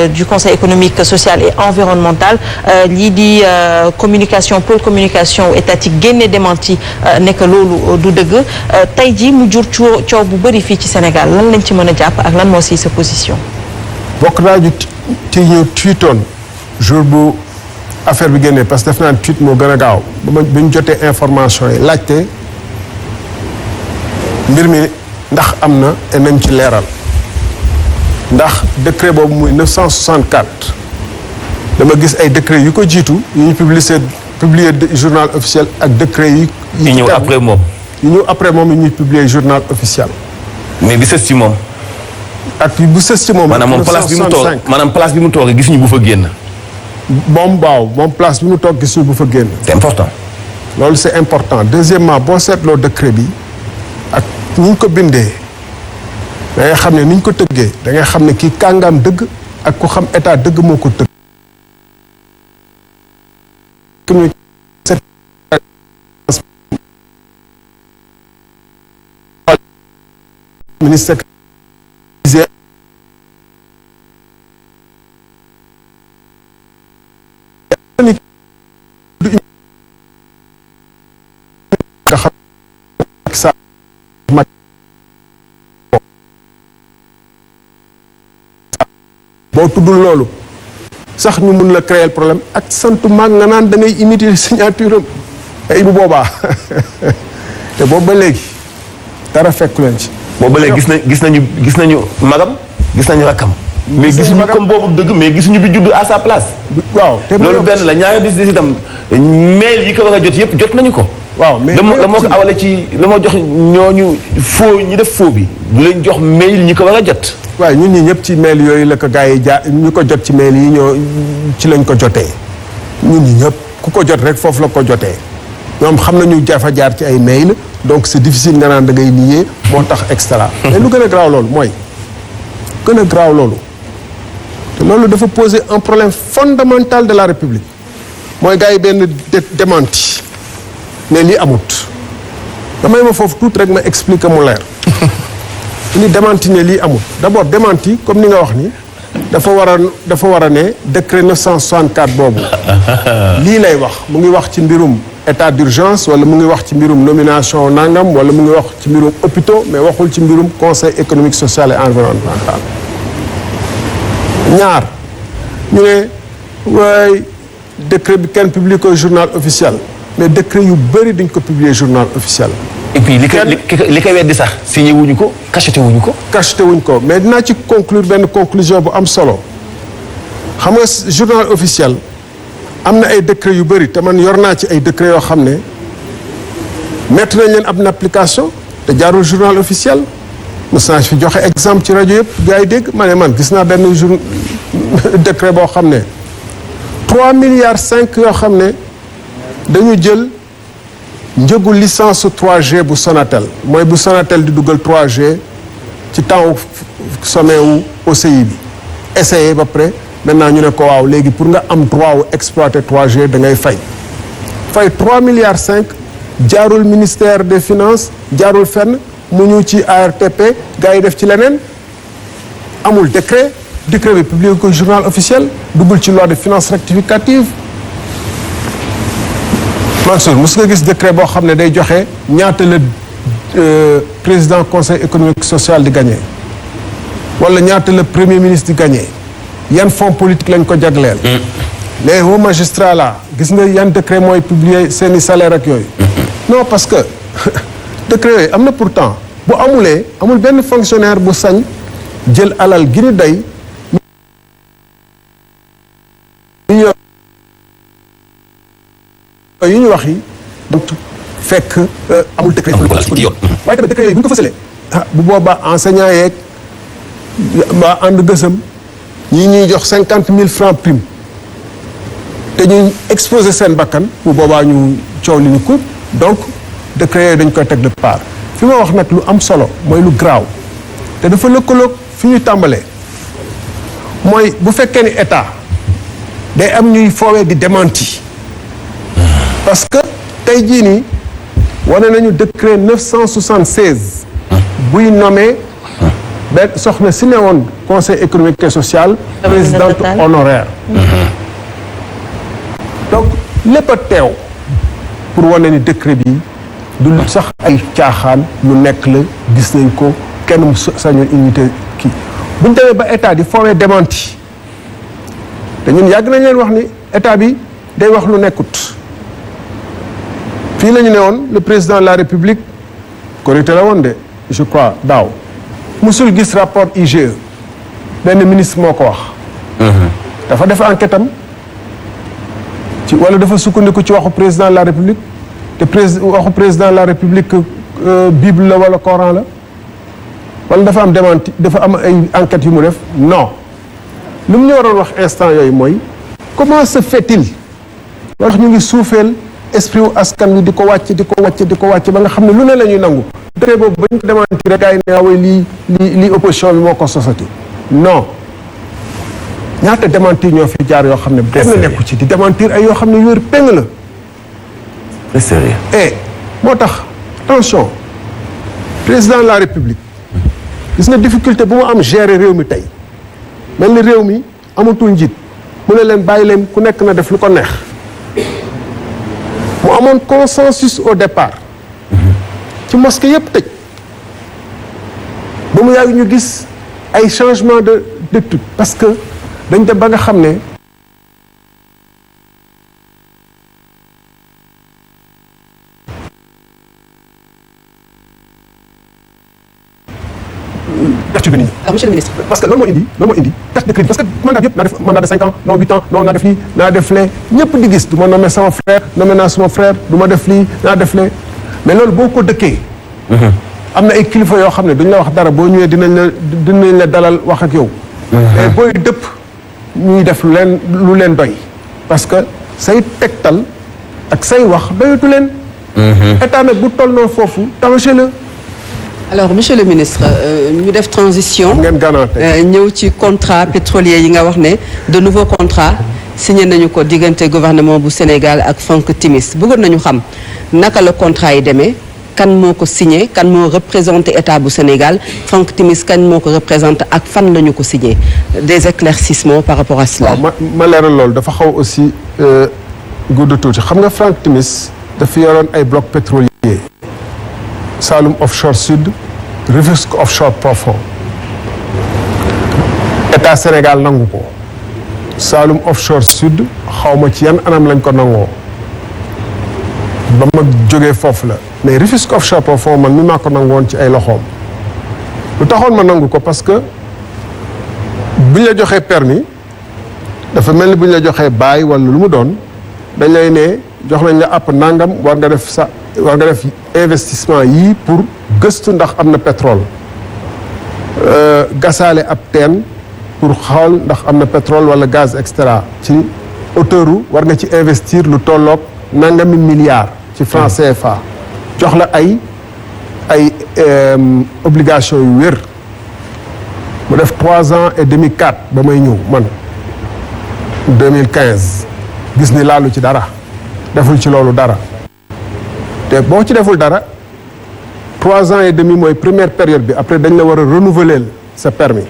du conseil économique social et environnemental lii di communication pôle communication étatique génne démenti nekk loolu du dëgg tey ji mu jur coow bu bëri fii ci Sénégal lan lañ ci mën a jàpp ak lan moo si sa position. bokk naa ñu ñu tweetoon jour bu affaire bi génnee parce que def naa ne tweet moo gën a gaaw ba ñu jotee information yi laajte mbir mi ndax am na et nañ ci leeral ndax décret boobu muy 964 dama gis ay décret yu ko jiitu yu ñu publier journal officiel ak décret yi ñëw après moom yu ñëw après moom yi ñuy publier journal officiel mais bi sës ci moom ak bu sës ci moom maanaam moom place bi mu toog gis ñu bu fa génn moom place bi mu toog gis ñu bu fa génn c'est important loolu c'est important deuxièmement boo seetloo décret bi ak ni ñu ko bindee da ngay xam ne ni ñu ko tëggee da ngay xam ne kii kàngaam dëgg ak ku xam état dëgg moo ko tëgg ministre nga xam sa boo tuddul loolu sax ñu mun la créer problème ak santu maag nga naan da ngay imiter signature am ay bu boobaa te boobu ba léegi dara fekku leen ci. boobu ba léegi gis nañu magam gis nañu rakkam. mais gisuñu comme boobu dëgg mais gisuñu bi judd à sa place. waaw te loolu benn la ñaari bis itam mail yi ko war a jot yëpp jot nañu ko. waaw mais la moo ko awale ci la moo jox ñooñu faux ñi def faux bi du leen jox mail ñi ko war a jot. waaw ñun ñi ñëpp ci mail yooyu la ko gars yi ñu ko jot ci mail yi ñoo ci lañ ko jotee ñun ñi ñëpp ku ko jot rek foofu la ko jotee ñoom xam nañu jafa jaar ci ay mail donc c'est difficile nga naan da ngay nier moo tax extra. mais lu gën a garaaw loolu mooy gën a garaaw loolu te loolu dafa poser un problème fondamental de la République mooy gars yi benn démenti ne lii amut damay ma foofu tuuti rek ma expliquer mu leer. ni démenti ne lii amul d'abord démenti comme ni nga wax ni dafa war a ne décret 964 boobu lii lay wax mu ngi wax ci mbirum état d'urgence wala mu ngi wax ci mbirum nomination nangam wala mu ngi wax ci mbirum hôpitaux mais waxul ci mbirum conseil économique social et environnemental ñaar ñu ne waay décret bi kenn publié ko journal officiel mais décret yu bëri dañ ko publier journal officiel. et puis li koy weddi sax signé wuñu ko cacheté wuñu ko. cacheté wuñ ko mais dinaa ci conclure benn conclusion bu am solo xam nga journal officiel am na ay décret yu bëri te man yor naa ci ay décret yoo xam ne mettre nañ leen ab en application te jaarul journal officiel mos naa fi joxe exemple ci rajo yëpp gars yi dégg ma ne man gis naa benn décret boo xam ne 3 milliards 5 yoo xam ne dañu jël njëgu licence 3G bu Sonatel mooy bu Sonatel di dugal 3G ci temps sommet wu OCI bi essayé ba pare maintenant ñu ne ko waaw léegi pour nga am droit wu exploiter 3G da ngay fay 3 milliards 5 jaarul ministère des finances jaarul fenn mu ñu ci ARTP gars yi def ci leneen amul décret bi publié ko journal officiel duggul ci loi de finances rectificative Mansour mos nga gis décret boo xam ne day joxe ñaata la président conseil économique social di gagné wala ñaata la premier ministre di gagné yan fonds politique lañ ko jagleel. les hauts magistrats là gis nga yan décret mooy publier seeni salaire ak yooyu. non parce que décret yooyu am na pourtant bu amul benn fonctionnaire bu sañ jël alal gi ni day. yi ñu wax yi fekk amul décret waaye tamit décret yooyu bu ñu ko fësalee bu boobaa enseignant yeeg waa ànd gësëm ñii ñuy jox 50 000 francs prime te ñu exposé seen bakkan bu boobaa ñu coow li ñu ko donc décret yooyu dañ koy teg de part fi ma wax nag lu am solo mooy lu graaw te dafa lëkkaloog fi ñu tàmbalee mooy bu fekkee ni état day am ñuy foowee di démenti parce que tey jii nii wane nañu décret 976 buy nommé benn soxna si ne woon conseil économique et social présidente honoraire donc lépp a teew pour wane ni décret bi du sax ay caaxaan lu nekk la gis nañ ko kenn mu sañoon unité kii bu ñu demee ba état di foowee démenti te ñun yàgg nañ leen wax ni état bi day wax lu nekkut fii la ñu ne woon le président de la république korité la woon de je crois daaw musul gis rapport IGE benn ministre moo ko wax dafa def enquête am ci wala dafa sukkandiku ci waxu président de la république te waxu président de la république bible la wala coran la wala dafa am démenti dafa am ay enquêtes yu mu def non lu mu ñu waroon wax instant yooyu mooy comment se fait-il wax ñu ngi suufeel esprit wu askan wi di ko wàcc ba nga xam ne lu ne la ñuy nangu dëgg boobu ba ñu ko démenti rek gars yi ne waaye lii opposition bi moo ko sosati non ñaata démentir ñoo fi jaar yoo xam ne benn nekku ci di démentir ay yoo xam ne wér péng la c'est sérieux et moo tax attention président de la république gis nga difficulté bu mu am gérer réew mi tey mel ni réew mi amatul njiit mu ne leen bàyyi leen ku nekk na def lu ko neex mu amoon consensus au départ ci mosquée yëpp tëj ba mu yàgg ñu gis ay changement de truc parce que dañ dem ba nga xam ne monsieur le ministre parce que loolu moo indi perte de crédit parce que mandat bi yëpp naa def mandat de 5 ans non 8 ans non naa def lii naa def lee ñëpp di gis du ma nommé sama frère nommé naa sama frère du ma def lii naa def lee mais loolu boo ko dëkkee am na ay kilifa yoo xam ne duñ la wax dara boo ñëwee dinañ la dalal wax ak yow mais booy dëpp ñuy def lu leen doy parce que say tegtal ak say wax doyatu leen état nag bu toll noonu foofu danger la. Alors monsieur le ministre ñu def transition ñëw ci contrat pétrolier yi nga wax ne de nouveaux contrats signé nañu ko diggante gouvernement bu Sénégal ak Franck Timis bëggoon nañu xam naka la contrat yi demee kan moo ko signé kan moo représenté état bu Sénégal Franck Timis kan moo ko représenté ak fan la ñu ko signé des éclaircissements par rapport à cela. waaw ma leeral loolu dafa xaw aussi gudd tuuti xam nga Franck Timis dafa yoroon ay blocs pétroliers Saloum offshore sud Rufisque offshore profond état Sénégal nangu ko Saloum offshore sud xawma ci yan anam lañ ko nangoo ba ma jógee foofu la mais Rufisque offshore profond man mi maa ko nangoon ci ay loxoom lu taxoon ma nangu ko parce que buñ la joxee permis dafa mel ni buñ la joxee bail wala lu mu doon dañ lay ne jox nañ la àpp nangam war nga def investissement yii pour gëstu ndax am na pétrole gasaale ab teen pour xool ndax am na pétrole wala gaz et cetera ci hauteur war nga ci investir lu tolloog nangami milliards ci franc CFA jox la ay obligation yu wér mu def 3 ans et demi 4 ba may ñëw man 2015 gis ni laalu ci dara deful ci loolu dara te boo ci deful dara 3 ans et demi mooy première période bi après dañ la war a renouveler sa permis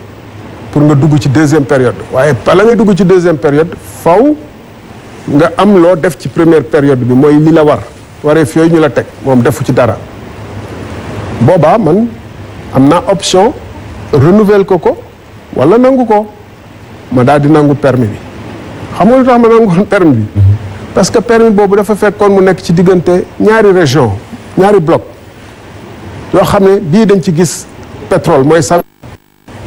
pour nga dugg ci deuxième période waaye bala ngay dugg ci deuxième période faw nga am loo def ci première période bi mooy li la war wareef yooyu ñu la teg moom defu ci dara boobaa man am naa option renouveler ko wala nangu ko ma daal di nangu permis bi xam nga lu tax ma nangu permis bi parce que permis boobu dafa fekkoon mu nekk ci diggante ñaari région ñaari bloc yoo xam ne bii dañ ci gis pétrole mooy sal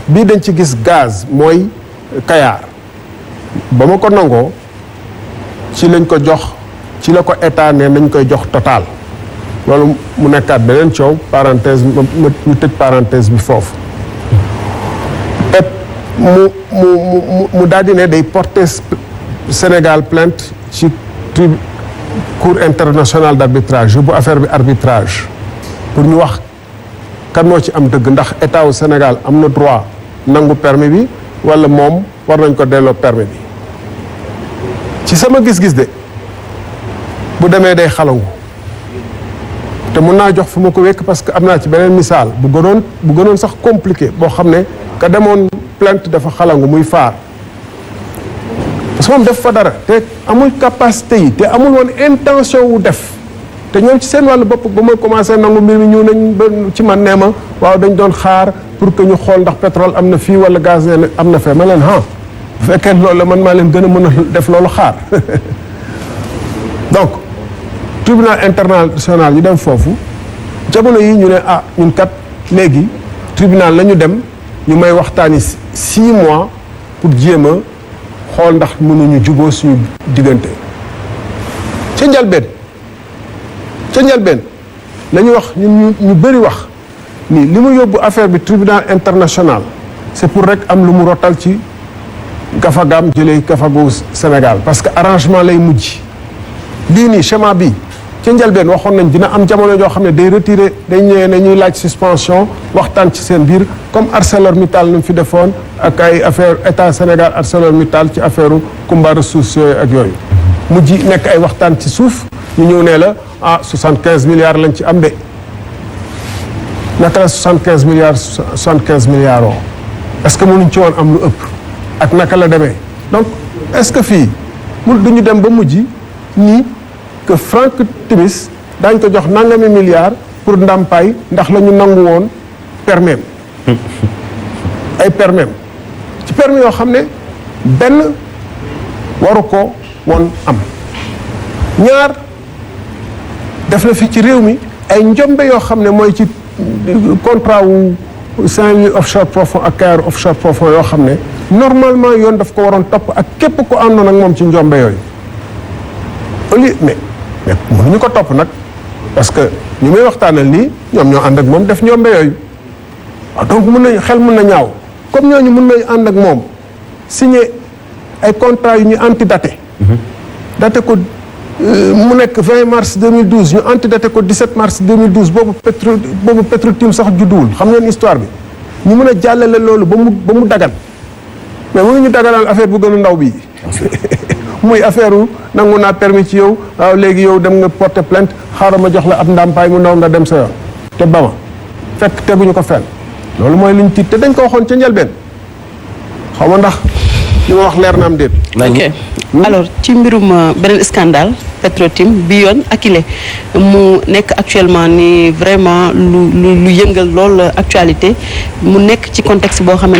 bii dañ ci gis gaz mooy Kayar ba ma ko nangoo ci lañ ko jox ci la ko état ne nañ koy jox total loolu mu nekkaat beneen coow parenthèse ñu tëj parenthèse bi foofu mu daal di ne day porter Sénégal plainte ci cour internationale d'arbitrage yóbbu affaire bi arbitrage pour ñu wax kan moo ci am dëgg ndax état wu Sénégal am na droit nangu permis bi wala moom war nañ ko delloo permis bi ci sama gis-gis de bu demee day xalangu te mun naa jox fu ma ko wekk parce que am naa ci beneen misaal bu gënoon sax compliqué boo xam ne ka demoon plainte dafa xalangu muy faar parce que moom def fa dara te amul capacité yi te amul woon intention wu def te ñoom ci seen wàllu bopp ba ma commencé nangu mbir mi ñëw nañ ba ci man nee ma waaw dañ doon xaar pour que ñu xool ndax pétrole am na fii wala gaz am na fee ma leen bu fekkee loolu la man maa leen gën a mën a def loolu xaar donc tribunal international ñu dem foofu jamono yi ñu ne ñun kat léegi tribunal la ñu dem ñu may waxtaani 6 mois pour jéem a xool ndax mënuñu juboo suñu diggante ca njalbeen la ñu wax ñun ñu bëri wax ni li mu yóbbu affaire bi tribunal international c'est pour rek am lu mu rotal ci gafagaam jëlee gafagu Sénégal parce que arrangement lay mujj lii nii schéma bi ca njalbeen waxoon nañ dina am jamono joo xam ne day retiré day ñëwee ne ñuy laaj suspension waxtaan ci seen biir comme ArcelorMittal nu mu fi defoon ak ay affaire état Sénégal ArcelorMittal ci affaire Kumba ressources yooyu ak yooyu mujj nekk ay waxtaan ci suuf ñu ñëw nee la 75 milliards lañ ci am de naka la 75 milliards oo est-ce que mënuñ ci woon am lu ëpp ak naka la demee donc est-ce que fii duñu dem ba mujj nii que Franck Timis daañ ko jox nangami milliards pour ndàmpaay ndax la ñu nangu woon permis ay permis ci permis yoo xam ne benn waru ko woon am ñaar def na fi ci réew mi ay njombe yoo xam ne mooy ci contrat wu Saint-Louis offshore profond ak Kayar offshore profond yoo xam ne normalement yoon daf ko waroon topp ak képp ko àndoon ak moom ci njombe yooyu au lieu mais mënuñu ko topp nag parce que ñu may waxtaanal nii ñoom ñoo ànd ak moom def njombe yooyu waaw donc xel mën na ñaaw comme ñooñu mën nañu ànd ak moom signé ay contrat yu ñu antidaté daté ko mu nekk 20 mars 2012 ñu antidaté ko 17 mars 2012 boobu Petro-Tim sax judduwul xam ngeen histoire bi ñu mën a jàllale loolu ba mu dagan mais mënuñu daganal affaire bu gën a ndaw bii muy affaire u nangu naa permis ci yow waaw léegi yow dem nga porter plainte xaaral ma jox la ab ndàmpaay mu ndaw nga dem sa yoon te ba ma fekk teguñu ko fenn loolu mooy liñ tiit te dañ ko waxoon ca njëlbeen xaw ma ndax li ma wax leer na am déet. ok alors ci mbirum beneen scandale Petro-Tim bi yoon Akilee mu nekk actuellement ni vraiment lu yëngal lool actualité mu nekk ci contexte boo xam ne